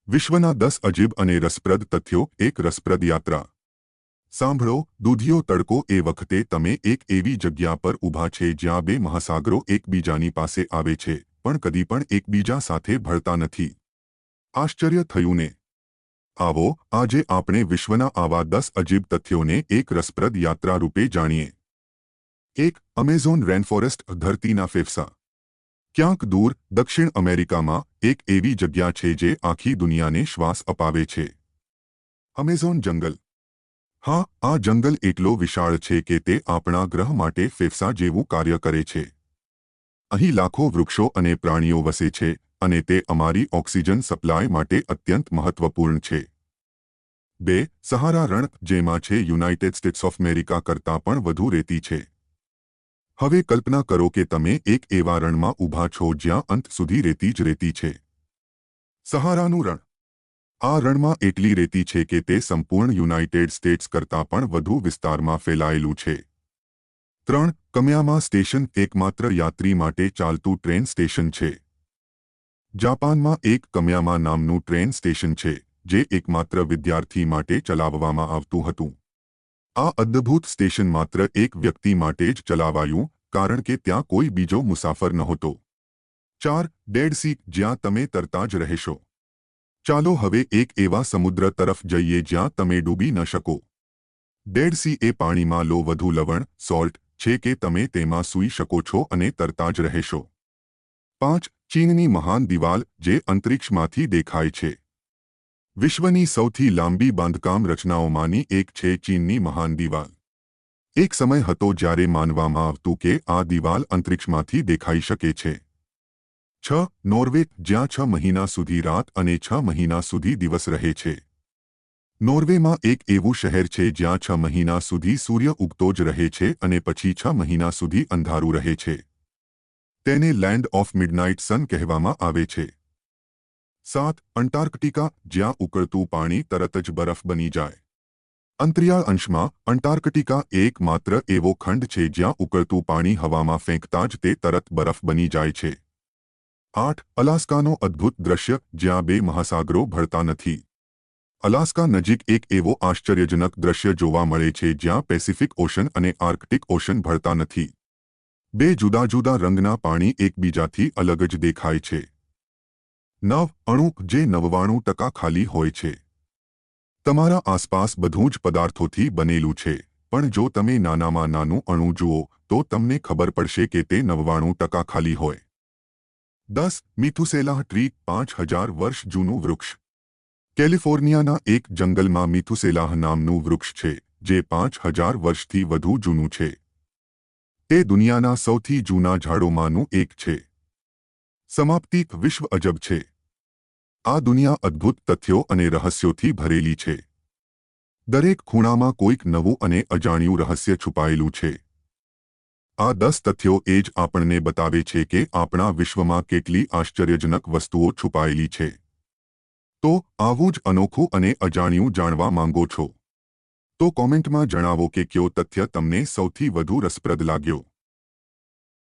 વિશ્વના 10 અજીબ અને રસપ્રદ તથ્યો, એક રસપ્રદ યાત્રા. સાંભળો, દૂધિયો તડકો એ વખતે તમે એક એવી જગ્યા પર ઊભા છે જ્યાં બે મહાસાગરો એકબીજાની પાસે આવે છે, પણ કદી પણ એકબીજા સાથે ભળતા નથી. આશ્ચર્ય થયું ને? આવો, આજે આપણે વિશ્વના આવા 10 અજીબ તથ્યોને એક રસપ્રદ યાત્રા રૂપે જાણીએ. 1. અમેઝોન રેનફોરેસ્ટ, ધરતીના ફેફસા. ક્યાંક દૂર દક્ષિણ અમેરિકામાં એક એવી જગ્યા છે જે આખી દુનિયાને શ્વાસ અપાવે છે. અમેઝોન જંગલ. હા, આ જંગલ એટલો વિશાળ છે કે તે આપણા ગ્રહ માટે ફેફસા જેવું કાર્ય કરે છે. અહીં લાખો વૃક્ષો અને પ્રાણીઓ વસે છે અને તે અમારી ઓક્સિજન સપ્લાય માટે અત્યંત મહત્વપૂર્ણ છે. 2. સહારા રણ, જેમાં છે યુનાઇટેડ સ્ટેટ્સ ઓફ અમેરિકા કરતાં પણ વધુ રેતી છે. હવે કલ્પના કરો કે તમે એક એવા રણમાં ઊભા છો જ્યાં અંત સુધી રેતી જ રેતી છે. સહારાનું રણ. આ રણમાં એટલી રેતી છે કે તે સંપૂર્ણ યુનાઇટેડ સ્ટેટ્સ કરતાં પણ વધુ વિસ્તારમાં ફેલાયેલું છે. 3. કમિયામા સ્ટેશન, એકમાત્ર યાત્રી માટે ચાલતું ટ્રેન સ્ટેશન છે. જાપાનમાં એક કમિયામા નામનું ટ્રેન સ્ટેશન છે, જે એકમાત્ર વિદ્યાર્થી માટે ચલાવવામાં આવતું હતું. આ અદ્ભુત સ્ટેશન માત્ર એક વ્યક્તિ માટે જ ચલાવાયું, કારણ કે ત્યાં કોઈ બીજો મુસાફર નહોતો. 4. ડેડ સી, જ્યાં તમે તરતા જ રહેશો. ચાલો હવે એક એવા સમુદ્ર તરફ જઈએ જ્યાં તમે ડૂબી ન શકો. ડેડ સી એ પાણીમાં વધુ લવણ, સોલ્ટ, છે કે તમે તેમાં સૂઈ શકો છો અને તરતા જ રહેશો. 5. ચીનની મહાન દિવાલ, જે અંતરિક્ષમાંથી દેખાય છે. વિશ્વની સૌથી લાંબી બાંધકામ રચનાઓમાંની એક છે ચીનની મહાન દિવાલ. એક સમય હતો જ્યારે માનવામાં આવતું કે આ દિવાલ અંતરિક્ષમાંથી દેખાઈ શકે છે. 6. નોર્વે, જ્યાં 6 મહિના સુધી રાત અને 6 મહિના સુધી દિવસ રહે છે. નોર્વેમાં એક એવું શહેર છે જ્યાં 6 મહિના સુધી સૂર્ય ઉગતો જ રહે છે અને પછી 6 મહિના સુધી અંધારું રહે છે. તેને લેન્ડ ઓફ મિડનાઇટ સન કહેવામાં આવે છે. 7. અંટાર્કટિકા, જ્યાં ઉકળતું પાણી તરત જ બરફ બની જાય. અંતરિયાળ અંશમાં અંટાર્કટિકા એકમાત્ર એવો ખંડ છે જ્યાં ઉકળતું પાણી હવામાં ફેંકતા જ તે તરત બરફ બની જાય છે. 8. અલાસ્કાનો અદ્ભુત દૃશ્ય, જ્યાં બે મહાસાગરો ભળતા નથી. અલાસ્કા નજીક એક એવો આશ્ચર્યજનક દૃશ્ય જોવા મળે છે જ્યાં પેસિફિક ઓશન અને આર્કટિક ઓશન ભળતા નથી. બે જુદા જુદા રંગના પાણી એકબીજાથી અલગ જ દેખાય છે. 9. અણુ, જે 99% ખાલી હોય છે. તમારા આસપાસ બધું જ પદાર્થોથી બનેલું છે, પણ જો તમે નાનામાં નાનું અણુ જુઓ તો તમને ખબર પડશે કે તે 99% ખાલી હોય. 10. મિથુસેલાહ ટ્રી, 5000 વર્ષ જૂનું વૃક્ષ. કેલિફોર્નિયાના એક જંગલમાં મિથુસેલાહ નામનું વૃક્ષ છે, જે 5000 વર્ષથી વધુ જૂનું છે. તે દુનિયાના સૌથી જૂના ઝાડોમાંનું એક છે. સમાપ્તિ. વિશ્વ અજબ છે. આ દુનિયા અદ્ભુત તથ્યો અને રહસ્યોથી ભરેલી છે. દરેક ખૂણામાં કોઈક નવું અને અજાણ્યું રહસ્ય છુપાયેલું છે. આ 10 તથ્યો એ જ આપણને બતાવે છે કે આપણા વિશ્વમાં કેટલી આશ્ચર્યજનક વસ્તુઓ છુપાયેલી છે. તો આવું જ અનોખું અને અજાણ્યું જાણવા માંગો છો? તો કોમેન્ટમાં જણાવો કે કયો તથ્ય તમને સૌથી વધુ રસપ્રદ લાગ્યો.